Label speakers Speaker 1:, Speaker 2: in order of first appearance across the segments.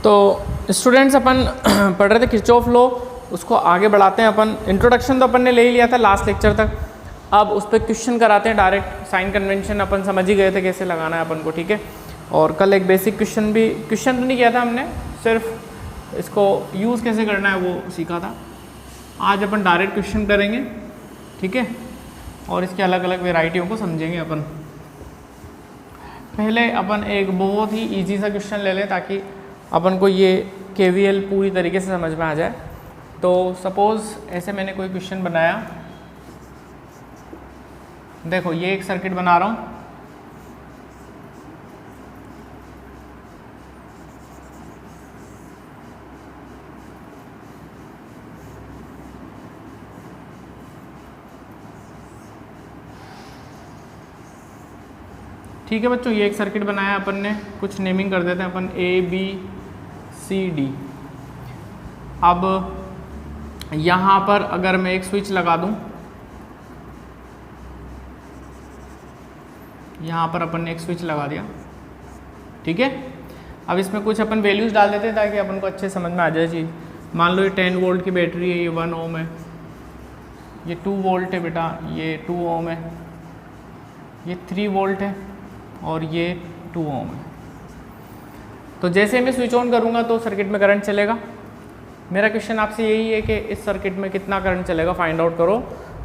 Speaker 1: तो स्टूडेंट्स अपन पढ़ रहे थे किरचॉफ लॉ, उसको आगे बढ़ाते हैं अपन। इंट्रोडक्शन तो अपन ने ले ही लिया था लास्ट लेक्चर तक, अब उस पर क्वेश्चन कराते हैं डायरेक्ट। साइन कन्वेंशन अपन समझ ही गए थे कैसे लगाना है अपन को, ठीक है। और कल एक बेसिक क्वेश्चन तो नहीं किया था हमने, सिर्फ इसको यूज़ कैसे करना है वो सीखा था। आज अपन डायरेक्ट क्वेश्चन करेंगे, ठीक है, और इसके अलग अलग वेराइटियों को समझेंगे अपन। पहले अपन एक बहुत ही ईजी सा क्वेश्चन ले लें ताकि अपन को ये KVL पूरी तरीके से समझ में आ जाए। तो सपोज़ ऐसे मैंने कोई क्वेश्चन बनाया, देखो ये एक सर्किट बना रहा हूँ, ठीक है बच्चों। ये एक सर्किट बनाया अपन ने, कुछ नेमिंग कर देते हैं अपन ABCD। अब यहाँ पर अगर मैं एक स्विच लगा दूँ, यहाँ पर अपन ने एक स्विच लगा दिया, ठीक है। अब इसमें कुछ अपन वैल्यूज़ डाल देते हैं ताकि अपन को अच्छे समझ में आ जाए चीज़। मान लो ये 10 वोल्ट की बैटरी है, ये 1 ओम है, ये 2 वोल्ट है बेटा, ये 2 ओम है, ये 3 वोल्ट है और ये 2 ओम है। तो जैसे मैं स्विच ऑन करूँगा तो सर्किट में करंट चलेगा। मेरा क्वेश्चन आपसे यही है कि इस सर्किट में कितना करंट चलेगा फाइंड आउट करो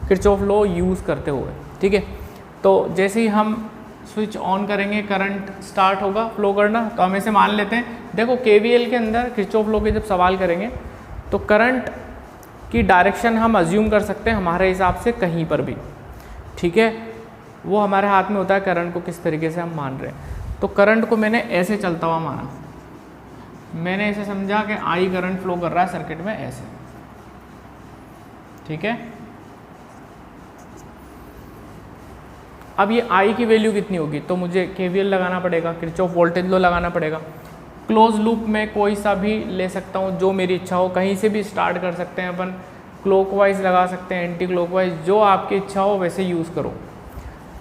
Speaker 1: किरचॉफ लॉ यूज़ करते हुए, ठीक है। तो जैसे ही हम स्विच ऑन करेंगे करंट स्टार्ट होगा फ्लो करना। तो हम ऐसे मान लेते हैं, देखो KVL के अंदर किरचॉफ लॉ के जब सवाल करेंगे तो करंट की डायरेक्शन हम अज्यूम कर सकते हैं हमारे हिसाब से कहीं पर भी, ठीक है। वो हमारे हाथ में होता है करंट को किस तरीके से हम मान रहे हैं। तो करंट को मैंने ऐसे चलता हुआ माना, मैंने ऐसे समझा कि I करंट फ्लो कर रहा है सर्किट में ऐसे, ठीक है। अब ये I की वैल्यू कितनी होगी, तो मुझे KVL लगाना पड़ेगा, किरचॉफ वोल्टेज लॉ लगाना पड़ेगा। क्लोज लूप में कोई सा भी ले सकता हूँ जो मेरी इच्छा हो, कहीं से भी स्टार्ट कर सकते हैं अपन, क्लॉकवाइज लगा सकते हैं, एंटी क्लॉकवाइज, जो आपकी इच्छा हो वैसे यूज़ करो।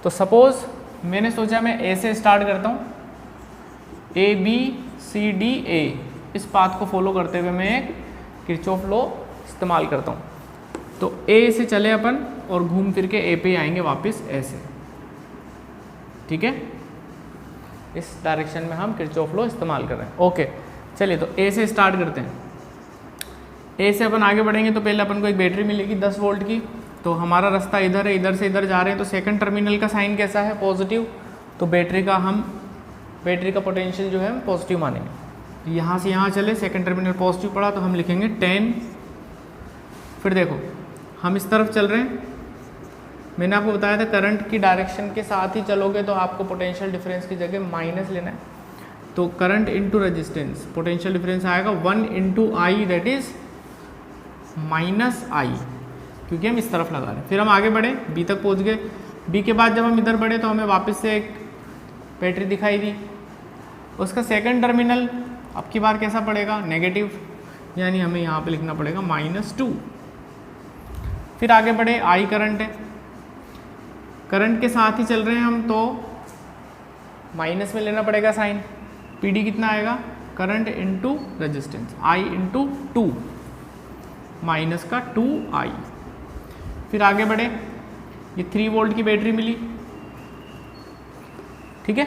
Speaker 1: तो सपोज़ मैंने सोचा मैं ऐसे स्टार्ट करता हूँ, ABCDA, इस पाथ को फॉलो करते हुए मैं एक किरचॉफ लॉ इस्तेमाल करता हूँ। तो A से चले अपन और घूम फिर के A पे आएंगे वापस ऐसे, ठीक है। इस डायरेक्शन में हम किरचॉफ लॉ इस्तेमाल कर रहे हैं, ओके। चलिए तो A से स्टार्ट करते हैं। A से अपन आगे बढ़ेंगे तो पहले अपन को एक बैटरी मिलेगी 10 वोल्ट की। तो हमारा रास्ता इधर है, इधर से इधर जा रहे हैं, तो सेकंड टर्मिनल का साइन कैसा है, पॉजिटिव। तो बैटरी का पोटेंशियल जो है हम पॉजिटिव मानेंगे। यहाँ से यहाँ चले, सेकंड टर्मिनल पॉजिटिव पड़ा तो हम लिखेंगे 10। फिर देखो हम इस तरफ चल रहे हैं, मैंने आपको बताया था करंट की डायरेक्शन के साथ ही चलोगे तो आपको पोटेंशियल डिफरेंस की जगह माइनस लेना है। तो current into resistance, potential difference आएगा 1 into I, that is -I, क्योंकि हम इस तरफ लगा रहे हैं। फिर हम आगे बढ़े, B तक पहुंच गए। B के बाद जब हम इधर बढ़े तो हमें वापस से एक बैटरी दिखाई दी, उसका सेकंड टर्मिनल अब की बार कैसा पड़ेगा, नेगेटिव, यानी हमें यहाँ पे लिखना पड़ेगा -2। फिर आगे बढ़े, I करंट है, करंट के साथ ही चल रहे हैं हम, तो माइनस में लेना पड़ेगा साइन। PD कितना आएगा, current into resistance, I into 2, minus का 2I। फिर आगे बढ़े, ये 3 वोल्ट की बैटरी मिली, ठीक है।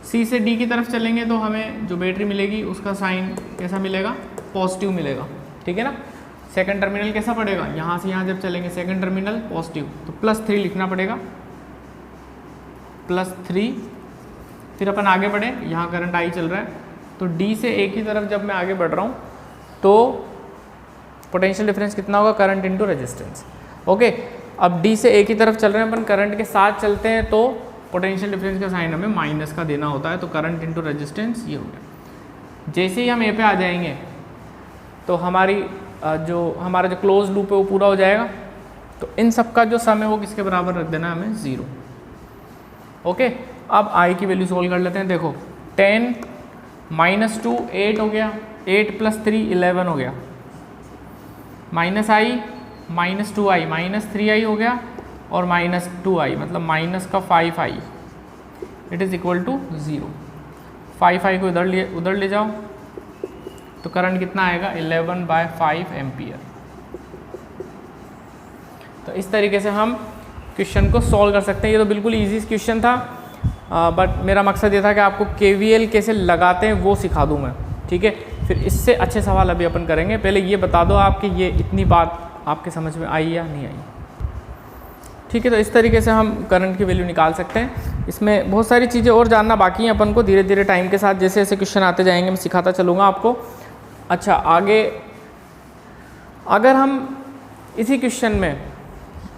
Speaker 1: C से D की तरफ चलेंगे तो हमें जो बैटरी मिलेगी उसका साइन कैसा मिलेगा, पॉजिटिव मिलेगा, ठीक है ना। सेकंड टर्मिनल कैसा पड़ेगा, यहाँ से यहाँ जब चलेंगे सेकंड टर्मिनल पॉजिटिव, तो +3 लिखना पड़ेगा, +3। फिर अपन आगे बढ़े, यहाँ करंट I चल रहा है, तो D से A की तरफ जब मैं आगे बढ़ रहा हूँ तो पोटेंशियल डिफरेंस कितना होगा, करंट इंटू रेजिस्टेंस, ओके। अब D से A की तरफ चल रहे हैं अपन, करंट के साथ चलते हैं तो पोटेंशियल डिफरेंस का साइन हमें माइनस का देना होता है, तो करंट इंटू रेजिस्टेंस ये हो गया। जैसे ही हम A पे आ जाएंगे तो हमारा जो क्लोज लूप है वो पूरा हो जाएगा। तो इन सब का जो सम है वो किसके बराबर रख देना है हमें, 0, ओके। अब I की वैल्यू सोल्व कर लेते हैं। देखो 10 -2 8 हो गया, 8 + 3 11 हो गया, -I -2I -3I हो गया, और -2I मतलब माइनस का 5I, it is equal to 0। 5 को उधर ले जाओ तो करंट कितना आएगा 11/5 एम्पियर। तो इस तरीके से हम क्वेश्चन को सॉल्व कर सकते हैं। ये तो बिल्कुल इजी क्वेश्चन था, बट मेरा मकसद ये था कि आपको KVL कैसे लगाते हैं वो सिखा दूँ मैं, ठीक है। फिर इससे अच्छे सवाल अभी अपन करेंगे। पहले ये बता दो आपकी ये इतनी बात आपके समझ में आई या नहीं आई, ठीक है। तो इस तरीके से हम करंट की वैल्यू निकाल सकते हैं। इसमें बहुत सारी चीज़ें और जानना बाकी हैं अपन को, धीरे धीरे टाइम के साथ जैसे जैसे क्वेश्चन आते जाएंगे मैं सिखाता चलूँगा आपको। अच्छा, आगे अगर हम इसी क्वेश्चन में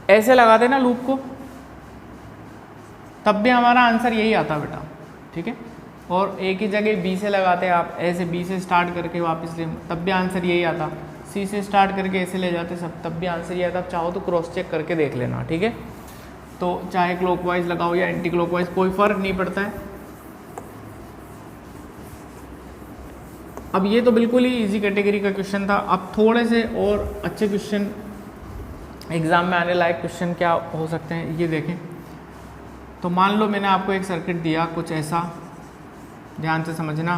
Speaker 1: ऐसे लगा देना लूप को, तब भी हमारा आंसर यही आता बेटा, ठीक है। और एक ही जगह B से लगाते आप, ऐसे B से स्टार्ट करके वापस ले, तब भी आंसर यही आता। C से स्टार्ट करके ऐसे ले जाते सब, तब भी आंसर यही आता। आप चाहो तो क्रॉस चेक करके देख लेना, ठीक है। तो चाहे क्लॉकवाइज लगाओ या एंटी क्लॉकवाइज, कोई फ़र्क नहीं पड़ता है। अब ये तो बिल्कुल ही इजी कैटेगरी का क्वेश्चन था। अब थोड़े से और अच्छे क्वेश्चन एग्ज़ाम में आने लायक क्वेश्चन क्या हो सकते हैं ये देखें। तो मान लो मैंने आपको एक सर्किट दिया कुछ ऐसा, ध्यान से समझना।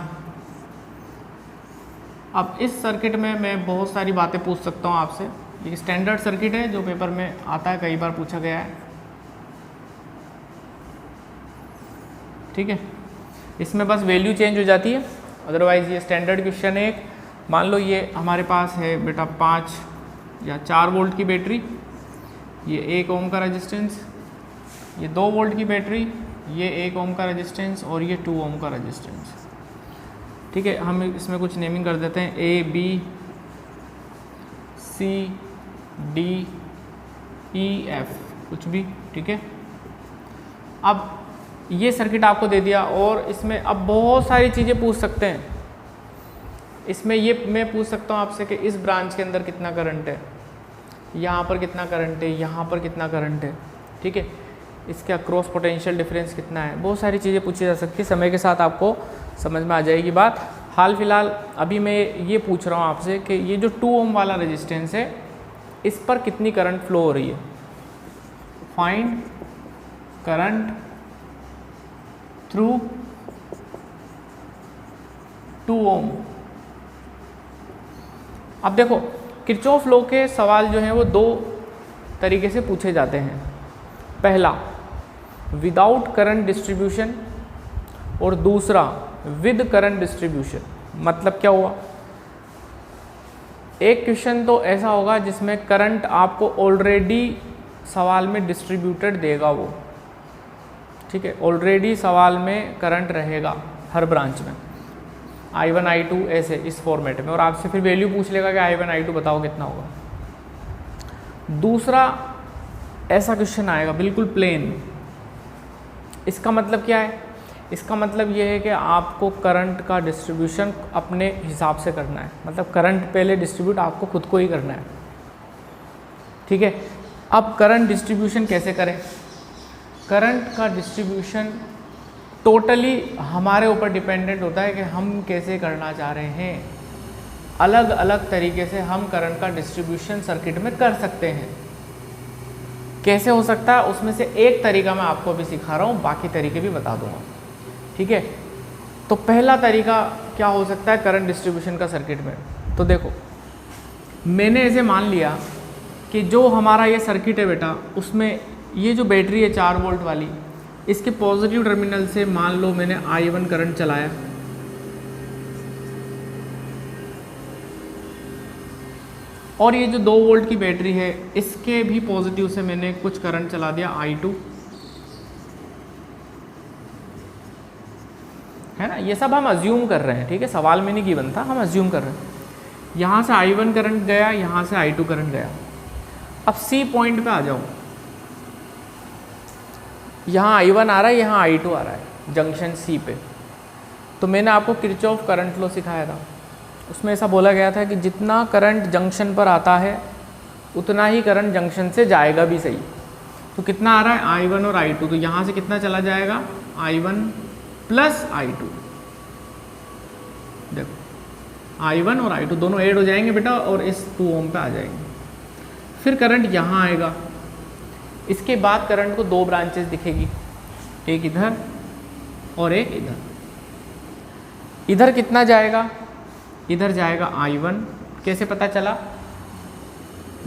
Speaker 1: अब इस सर्किट में मैं बहुत सारी बातें पूछ सकता हूँ आपसे। ये स्टैंडर्ड सर्किट है जो पेपर में आता है, कई बार पूछा गया है, ठीक है। इसमें बस वैल्यू चेंज हो जाती है, अदरवाइज़ ये स्टैंडर्ड क्वेश्चन है। मान लो ये हमारे पास है बेटा 5 या 4 वोल्ट की बैटरी, ये 1 ओम का रेजिस्टेंस, ये 2 वोल्ट की बैटरी, ये 1 ओम का रेजिस्टेंस और ये 2 ओम का रेजिस्टेंस, ठीक है। हम इसमें कुछ नेमिंग कर देते हैं A B C D E F कुछ भी, ठीक है। अब ये सर्किट आपको दे दिया और इसमें अब बहुत सारी चीज़ें पूछ सकते हैं। इसमें ये मैं पूछ सकता हूँ आपसे कि इस ब्रांच के अंदर कितना करंट है, यहाँ पर कितना करंट है, यहाँ पर कितना करंट है, ठीक है। इसका क्रॉस पोटेंशियल डिफरेंस कितना है, बहुत सारी चीज़ें पूछी जा सकती है। समय के साथ आपको समझ में आ जाएगी बात। हाल फिलहाल अभी मैं ये पूछ रहा हूँ आपसे कि ये जो 2 ओम वाला रेजिस्टेंस है इस पर कितनी करंट फ्लो हो रही है। फाइंड करंट थ्रू 2 ओम। अब देखो किरचॉफ लॉ के सवाल जो हैं वो 2 तरीके से पूछे जाते हैं। पहला विदाउट करंट डिस्ट्रीब्यूशन और दूसरा विद करंट डिस्ट्रीब्यूशन। मतलब क्या हुआ, एक क्वेश्चन तो ऐसा होगा जिसमें करंट आपको ऑलरेडी सवाल में डिस्ट्रीब्यूटेड देगा वो, ठीक है। ऑलरेडी सवाल में करंट रहेगा हर ब्रांच में, I1 I2 ऐसे इस फॉर्मेट में, और आपसे फिर वैल्यू पूछ लेगा कि I1 I2 बताओ कितना होगा। दूसरा ऐसा क्वेश्चन आएगा बिल्कुल प्लेन। इसका मतलब क्या है, इसका मतलब ये है कि आपको करंट का डिस्ट्रीब्यूशन अपने हिसाब से करना है, मतलब करंट पहले डिस्ट्रीब्यूट आपको खुद को ही करना है, ठीक है। अब करंट डिस्ट्रीब्यूशन कैसे करें, करंट का डिस्ट्रीब्यूशन टोटली हमारे ऊपर डिपेंडेंट होता है कि हम कैसे करना चाह रहे हैं। अलग अलग तरीके से हम करंट का डिस्ट्रीब्यूशन सर्किट में कर सकते हैं। कैसे हो सकता है, उसमें से एक तरीका मैं आपको अभी सिखा रहा हूँ, बाकी तरीके भी बता दूंगा, ठीक है। तो पहला तरीका क्या हो सकता है करंट डिस्ट्रीब्यूशन का सर्किट में। तो देखो मैंने ऐसे मान लिया कि जो हमारा ये सर्किट है बेटा, उसमें ये जो बैटरी है 4 वोल्ट वाली, इसके पॉजिटिव टर्मिनल से मान लो मैंने I1 करंट चलाया, और ये जो 2 वोल्ट की बैटरी है इसके भी पॉजिटिव से मैंने कुछ करंट चला दिया I2, है ना। ये सब हम अज्यूम कर रहे हैं, ठीक है, सवाल में नहीं गिवन था, हम अज्यूम कर रहे हैं। यहाँ से I1 करंट गया, यहाँ से I2 करंट गया। अब C पॉइंट पे आ जाओ, यहाँ I1 आ रहा है, यहाँ I2 आ रहा है जंक्शन C पे। तो मैंने आपको किरचॉफ करंट लॉ सिखाया था, उसमें ऐसा बोला गया था कि जितना करंट जंक्शन पर आता है उतना ही करंट जंक्शन से जाएगा भी सही। तो कितना आ रहा है I1 और I2, तो यहाँ से कितना चला जाएगा I1 प्लस I2। देखो I1 और I2 दोनों ऐड हो जाएंगे बेटा और इस 2 ओम पे आ जाएंगे। फिर करंट यहाँ आएगा, इसके बाद करंट को 2 ब्रांचेस दिखेगी, एक इधर और एक इधर। इधर कितना जाएगा, इधर जाएगा I1। कैसे पता चला,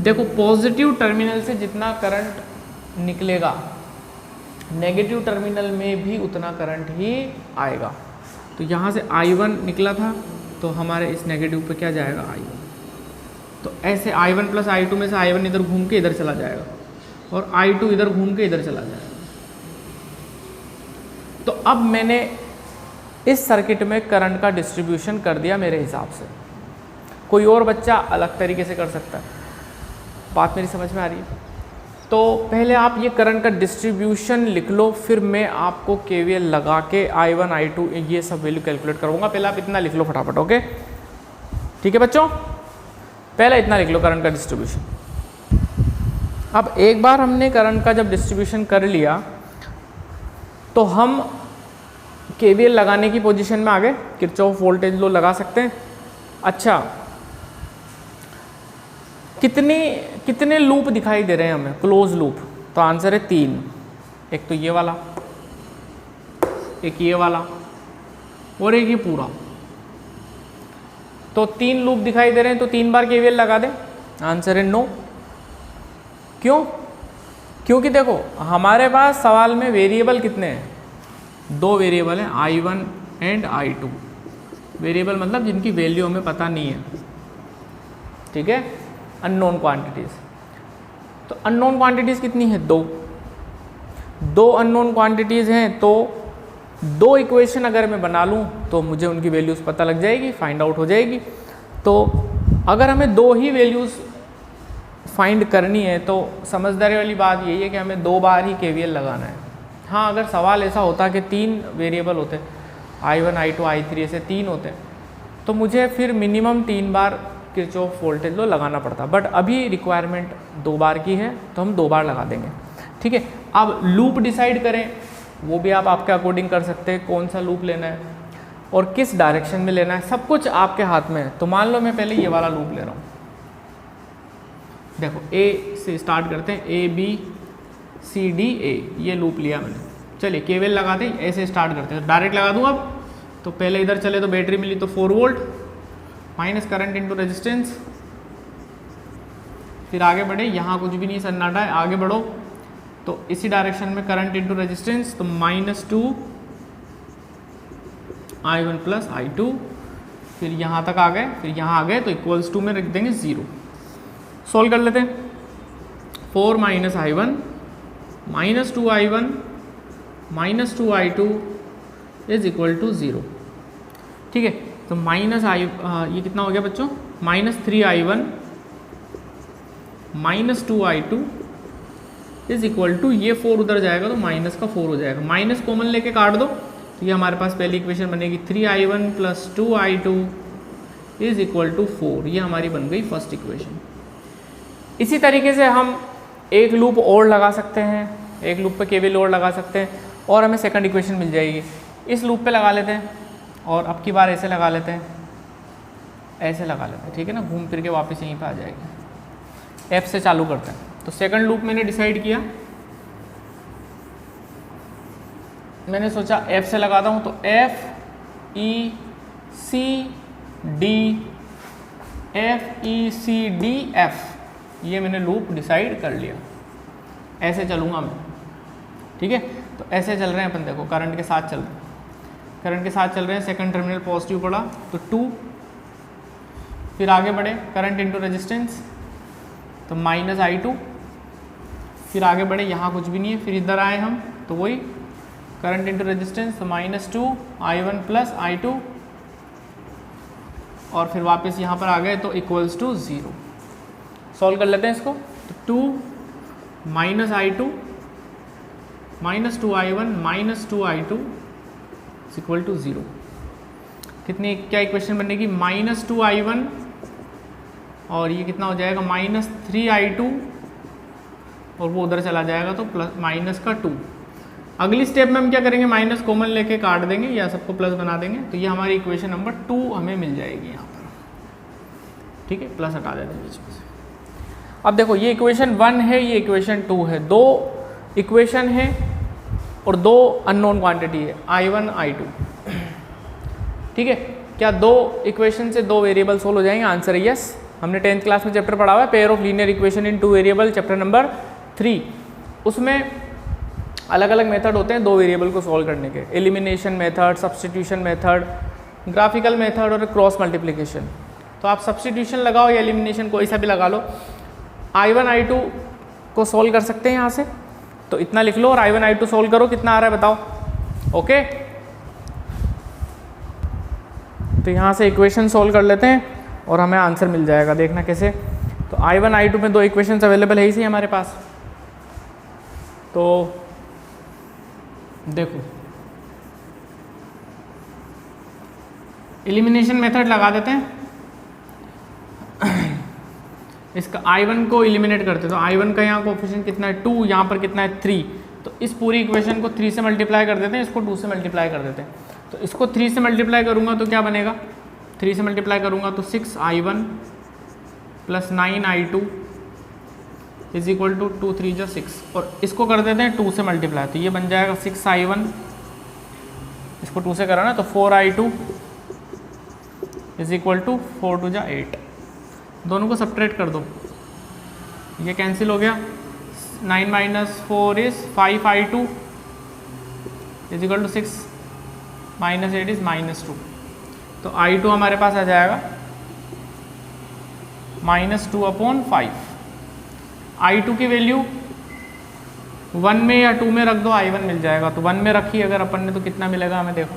Speaker 1: देखो पॉजिटिव टर्मिनल से जितना करंट निकलेगा नेगेटिव टर्मिनल में भी उतना करंट ही आएगा। तो यहाँ से I1 निकला था तो हमारे इस नेगेटिव पे क्या जाएगा I1। तो ऐसे I1 प्लस I2 में से I1 इधर घूम के इधर चला जाएगा और I2 इधर घूम के इधर चला जाएगा। तो अब मैंने इस सर्किट में करंट का डिस्ट्रीब्यूशन कर दिया मेरे हिसाब से। कोई और बच्चा अलग तरीके से कर सकता है। बात मेरी समझ में आ रही है? तो पहले आप ये करंट का डिस्ट्रीब्यूशन लिख लो, फिर मैं आपको KVL लगा के I1 I2 ये सब वैल्यू कैलकुलेट करूँगा। पहले आप इतना लिख लो फटाफट, ओके? ठीक है बच्चों, पहले इतना लिख लो करंट का डिस्ट्रीब्यूशन। अब एक बार हमने करंट का जब डिस्ट्रीब्यूशन कर लिया तो हम KVL लगाने की पोजीशन में आ गए, किरचॉफ वोल्टेज लॉ लगा सकते हैं। अच्छा, कितने लूप दिखाई दे रहे हैं हमें, क्लोज लूप? तो आंसर है 3। एक तो ये वाला, एक ये वाला और एक ये पूरा। तो 3 लूप दिखाई दे रहे हैं, तो 3 बार KVL लगा दें। आंसर है नो। क्यों? क्योंकि देखो हमारे पास सवाल में वेरिएबल कितने हैं, 2 वेरिएबल हैं, I1 एंड I2। वेरिएबल मतलब जिनकी वैल्यू हमें पता नहीं है, ठीक है, अननोन क्वांटिटीज़। तो अननोन क्वांटिटीज़ कितनी है, 2 अननोन क्वांटिटीज़ हैं। तो 2 इक्वेशन अगर मैं बना लूँ तो मुझे उनकी वैल्यूज़ पता लग जाएगी, फाइंड आउट हो जाएगी। तो अगर हमें 2 ही वैल्यूज़ फाइंड करनी है तो समझदारी वाली बात यही है कि हमें 2 बार ही KVL लगाना है। हाँ, अगर सवाल ऐसा होता कि 3 वेरिएबल होते, I1 I2 I3 ऐसे 3 होते, तो मुझे फिर मिनिमम 3 बार किरचॉफ वोल्टेज लॉ लगाना पड़ता। बट अभी रिक्वायरमेंट 2 बार की है तो हम 2 बार लगा देंगे, ठीक है। अब लूप डिसाइड करें, वो भी आप आपके अकॉर्डिंग कर सकते हैं, कौन सा लूप लेना है और किस डायरेक्शन में लेना है, सब कुछ आपके हाथ में है। तो मान लो मैं पहले ये वाला लूप ले रहा हूँ। देखो A से स्टार्ट करते हैं, ABCDA, ये लूप लिया मैंने। चलिए KVL लगा दें, ऐसे स्टार्ट करते हैं। डायरेक्ट लगा दूँ अब। तो पहले इधर चले तो बैटरी मिली तो 4 volt minus current into resistance. फिर आगे बढ़े, यहाँ कुछ भी नहीं सन्नाटा है, आगे बढ़ो तो इसी डायरेक्शन में करंट इंटू रेजिस्टेंस, तो -2 I1 प्लस I2। फिर यहाँ तक आ गए, फिर यहाँ आ गए तो इक्वल्स टू में रख देंगे 0। सॉल्व कर लेते हैं। 4 minus I1 -2I1 -2I2 is equal to 0, ठीक है। तो ये कितना हो गया बच्चों, -3I1 -2I2 is equal to, ये 4 उधर जाएगा तो माइनस का 4 हो जाएगा, माइनस कॉमन लेके काट दो तो ये हमारे पास पहली इक्वेशन बनेगी 3I1 plus 2I2 is equal to 4। ये हमारी बन गई फर्स्ट इक्वेशन। इसी तरीके से हम एक लूप और लगा सकते हैं, एक लूप पे KVL और लगा सकते हैं और हमें सेकंड इक्वेशन मिल जाएगी। इस लूप पे लगा लेते हैं और अब की बार ऐसे लगा लेते हैं, ऐसे लगा लेते हैं, ठीक है ना, घूम फिर के वापस यहीं पे आ जाएगी। F से चालू करते हैं। तो सेकंड लूप मैंने डिसाइड किया, मैंने सोचा F से लगाता हूँ, तो FECD ये मैंने लूप डिसाइड कर लिया। ऐसे चलूँगा मैं, ठीक है। तो ऐसे चल रहे हैं अपन, देखो करंट के साथ चल रहे हैं, करंट के साथ चल रहे हैं। सेकंड टर्मिनल पॉजिटिव पड़ा तो 2, फिर आगे बढ़े करंट इंटू रेजिस्टेंस तो -I2, फिर आगे बढ़े, यहाँ कुछ भी नहीं है, फिर इधर आए हम तो वही करंट इंटू रेजिस्टेंस तो -2I1 प्लस I2 और फिर वापस यहाँ पर आ गए तो इक्वल्स टू 0। सॉल्व कर लेते हैं इसको। तो 2 -I2 -2I1 -2I2 equal to 0। कितनी, क्या इक्वेशन बनेगी, -2I1 और ये कितना हो जाएगा -3I2 और वो उधर चला जाएगा तो प्लस माइनस का 2। अगली स्टेप में हम क्या करेंगे, माइनस कॉमन लेके काट देंगे या सबको प्लस बना देंगे। तो ये हमारी इक्वेशन नंबर 2 हमें मिल जाएगी यहाँ पर, ठीक है। प्लस हटा देते हैं बीच में से। अब देखो ये इक्वेशन 1 है, ये इक्वेशन 2 है, 2 इक्वेशन है और 2 अननोन क्वांटिटी है I1 I2, ठीक है, क्या 2 इक्वेशन से 2 वेरिएबल सोल्व हो जाएंगे? आंसर है यस। हमने 10th क्लास में चैप्टर पढ़ा हुआ है pair of linear equation in 2 variable, chapter number 3। उसमें अलग अलग मेथड होते हैं 2 वेरिएबल को सॉल्व करने के, elimination method, substitution method, graphical method और क्रॉस मल्टीप्लिकेशन। तो आप सब्स्टिट्यूशन लगाओ या एलिमिनेशन कोई सा भी लगा लो। I1 I2 को सॉल्व कर सकते हैं यहाँ से, तो इतना लिख लो और I1 I2 सॉल्व करो, कितना आ रहा है बताओ। ओके, तो यहाँ से इक्वेशन सॉल्व कर लेते हैं और हमें आंसर मिल जाएगा। देखना कैसे, तो I1 I2 में 2 इक्वेशंस अवेलेबल है ही सही हमारे पास। तो देखो एलिमिनेशन मेथड लगा देते हैं। इसका I1 को एलिमिनेट करते, तो I1 का यहाँ कोएफिशिएंट कितना है 2, यहाँ पर कितना है 3, तो इस पूरी इक्वेशन को 3 से मल्टीप्लाई कर देते हैं, इसको 2 से मल्टीप्लाई कर देते हैं। तो इसको 3 से मल्टीप्लाई करूँगा तो क्या बनेगा, 3 से मल्टीप्लाई करूँगा तो 6I1 + 9I2 is equal to 2 3 जो 6, और इसको कर देते हैं 2 से मल्टीप्लाई, तो ये बन जाएगा 6I1, इसको 2 से करा ना तो 4I2 इज इक्वल टू 4 2 जा 8। दोनों को सब्ट्रैक्ट कर दो, ये कैंसिल हो गया। 9 - 4 is 5I2 is equal to 6 - 8 is -2, तो I2 हमारे पास आ जाएगा -2/5। I2 की वैल्यू 1 में या 2 में रख दो, I1 मिल जाएगा। तो 1 में रखी अगर अपन ने तो कितना मिलेगा हमें, देखो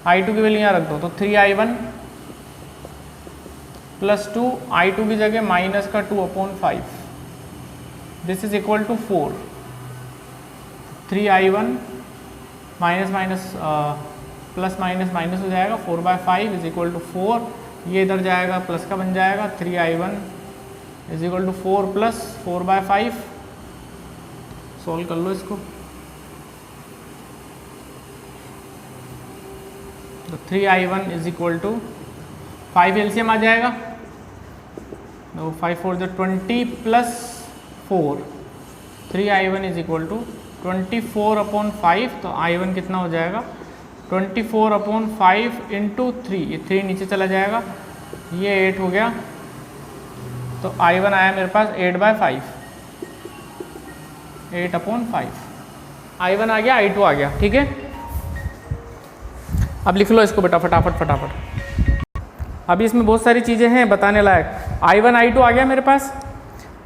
Speaker 1: I2 की वैल्यू यहाँ रख दो, तो 3I1 + 2, I2 की जगह -2/5, this is equal to 4। 3I1 plus minus हो जाएगा, 4/5 इज इक्वल टू 4, ये इधर जाएगा प्लस का बन जाएगा, 3I1 is equal to 4 + 4/5। Solve कर लो इसको, तो 3I1 is equal to 5 LCM आ जाएगा, तो 5 4 जो 20 + 4, 3I1 इज इक्वल टू 24/5, तो I1 कितना हो जाएगा 24/5 × 3, ये 3 नीचे चला जाएगा, ये 8 हो गया, तो I1 आया मेरे पास 8/5, 8/5 I1 आ गया, I2 आ गया। ठीक है, अब लिख लो इसको बेटा फटाफट। अभी इसमें बहुत सारी चीज़ें हैं बताने लायक। I1 I2 आ गया मेरे पास।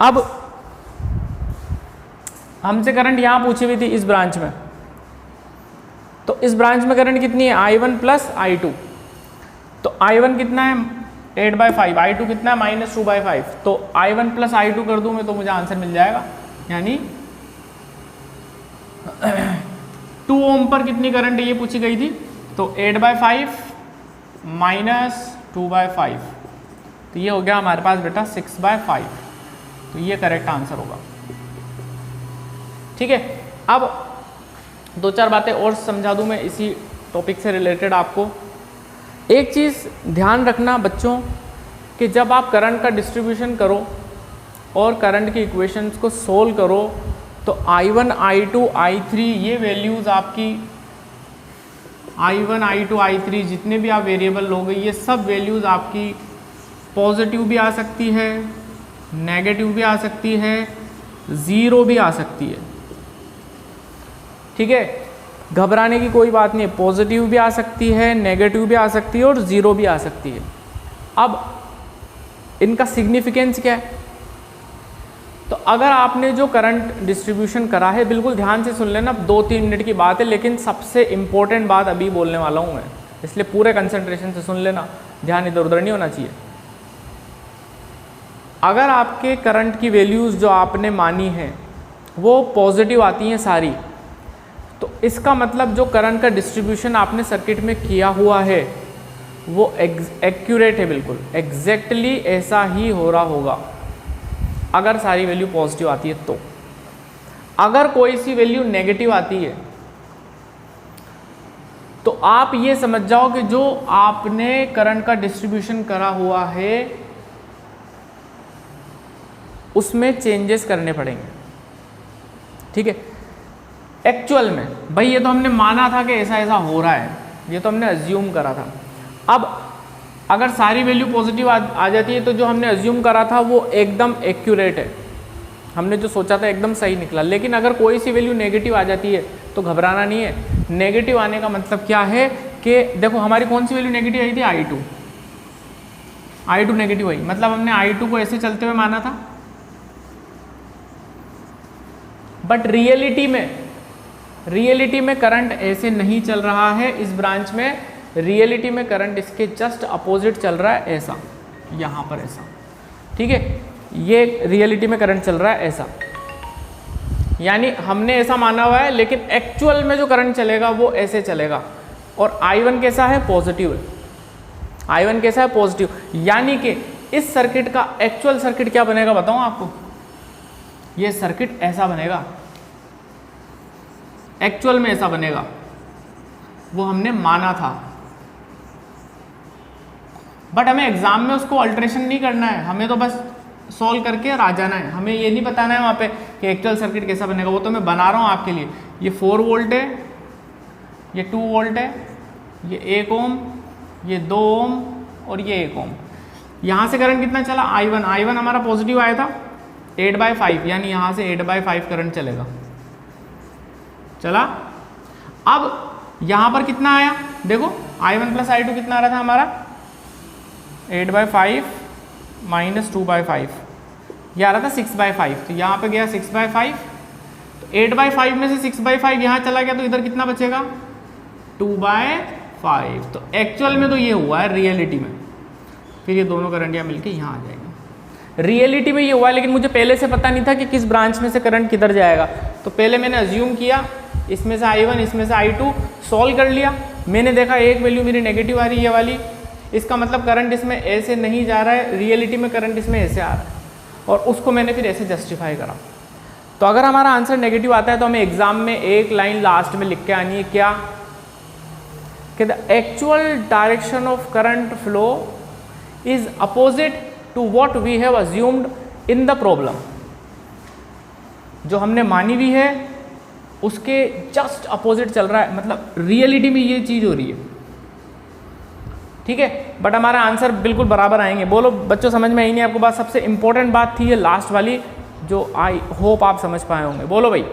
Speaker 1: अब हमसे करंट यहाँ पूछी हुई थी इस ब्रांच में, तो इस ब्रांच में करंट कितनी है I1 + I2, तो I1 कितना है 8/5, I2 कितना है -2/5, तो I1 + I2 कर दूँ मैं तो मुझे आंसर मिल जाएगा, यानी 2 ओम पर कितनी करंट है ये पूछी गई थी, तो 8/5 - 2/5, तो ये हो गया हमारे पास बेटा 6/5, तो ये करेक्ट आंसर होगा। ठीक है, अब 2-4 बातें और समझा दूं मैं इसी टॉपिक से रिलेटेड आपको। एक चीज़ ध्यान रखना बच्चों कि जब आप करंट का डिस्ट्रीब्यूशन करो और करंट की इक्वेशंस को सोल्व करो, तो I1 I2 I3 ये वैल्यूज़ आपकी I1 I2 I3 जितने भी आप वेरिएबल लोगे, ये सब वैल्यूज़ आपकी पॉजिटिव भी आ सकती है, नेगेटिव भी आ सकती है, ज़ीरो भी आ सकती है। ठीक है, घबराने की कोई बात नहीं है, पॉजिटिव भी आ सकती है, नेगेटिव भी आ सकती है और ज़ीरो भी आ सकती है। अब इनका सिग्निफिकेंस क्या है, तो अगर आपने जो करंट डिस्ट्रीब्यूशन करा है, बिल्कुल ध्यान से सुन लेना, 2-3 मिनट की बात है, लेकिन सबसे इम्पोर्टेंट बात अभी बोलने वाला हूँ मैं, इसलिए पूरे कंसंट्रेशन से सुन लेना, ध्यान इधर उधर नहीं होना चाहिए। अगर आपके करंट की वैल्यूज़ जो आपने मानी है वो पॉजिटिव आती हैं सारी, तो इसका मतलब जो करंट का डिस्ट्रीब्यूशन आपने सर्किट में किया हुआ है वो एक्यूरेट है, बिल्कुल एग्जैक्टली ऐसा ही हो रहा होगा अगर सारी वैल्यू पॉजिटिव आती है। तो अगर कोई सी वैल्यू नेगेटिव आती है तो आप ये समझ जाओ कि जो आपने करंट का डिस्ट्रीब्यूशन करा हुआ है उसमें चेंजेस करने पड़ेंगे। ठीक है, एक्चुअल में भाई ये तो हमने माना था कि ऐसा ऐसा हो रहा है, ये तो हमने अज्यूम करा था। अब अगर सारी वैल्यू पॉजिटिव आ जाती है तो जो हमने अज्यूम करा था वो एकदम एक्यूरेट है, हमने जो सोचा था एकदम सही निकला। लेकिन अगर कोई सी वैल्यू नेगेटिव आ जाती है तो घबराना नहीं है। नेगेटिव आने का मतलब क्या है कि देखो हमारी कौन सी वैल्यू नेगेटिव आई थी, I2 नेगेटिव आई, मतलब हमने I2 को ऐसे चलते हुए माना था। बट रियलिटी में करंट ऐसे नहीं चल रहा है इस ब्रांच में, रियलिटी में करंट इसके जस्ट अपोजिट चल रहा है, ऐसा यहाँ पर ऐसा, ठीक है। ये रियलिटी में करंट चल रहा है ऐसा, यानी हमने ऐसा माना हुआ है, लेकिन एक्चुअल में जो करंट चलेगा वो ऐसे चलेगा। और I1 कैसा है, पॉजिटिव है। I1 कैसा है, पॉजिटिव। यानी कि इस सर्किट का एक्चुअल सर्किट क्या बनेगा बताऊं आपको, ये सर्किट ऐसा बनेगा, एक्चुअल में ऐसा बनेगा, वो हमने माना था। बट हमें एग्जाम में उसको अल्टरेशन नहीं करना है, हमें तो बस सॉल्व करके आ जाना है। हमें ये नहीं बताना है वहाँ पे कि एक्चुअल सर्किट कैसा बनेगा, वो तो मैं बना रहा हूँ आपके लिए। ये 4 वोल्ट है, ये 2 वोल्ट है, ये 1 ओम, ये 2 ओम और ये 1 ओम। यहाँ से करंट कितना चला, I1 हमारा पॉजिटिव आया था 8/5, यानी यहाँ से 8/5 करंट चलेगा, चला। अब यहाँ पर कितना आया देखो, I1 प्लस I2 कितना आ रहा था हमारा, 8/5 माइनस 2/5, ये आ रहा था 6/5, तो यहाँ पे गया 6/5, तो 8/5 में से 6/5 यहाँ चला गया, तो इधर कितना बचेगा, 2/5। तो एक्चुअल में तो ये हुआ है रियलिटी में, फिर ये दोनों करंट यहाँ मिलके यहाँ आ जाएगा। रियलिटी में ये हुआ है, लेकिन मुझे पहले से पता नहीं था कि किस ब्रांच में से करंट किधर जाएगा, तो पहले मैंने अज्यूम किया इसमें से I1 इसमें से I2, सॉल्व कर लिया। मैंने देखा एक वैल्यू मेरी नेगेटिव आ रही है, ये वाली, इसका मतलब करंट इसमें ऐसे नहीं जा रहा है, रियलिटी में करंट इसमें ऐसे आ रहा है, और उसको मैंने फिर ऐसे जस्टिफाई करा। तो अगर हमारा आंसर नेगेटिव आता है तो हमें एग्जाम में एक लाइन लास्ट में लिख के आनी है, क्या कि the actual direction of current flow is opposite to what we have assumed in the problem. जो हमने मानी हुई है उसके जस्ट अपोजिट चल रहा है, मतलब रियलिटी में ये चीज हो रही है, ठीक है। बट हमारा आंसर बिल्कुल बराबर आएंगे। बोलो बच्चों, समझ में आई नहीं आपको बात? सबसे इंपॉर्टेंट बात थी ये लास्ट वाली, जो आई होप आप समझ पाए होंगे। बोलो भाई।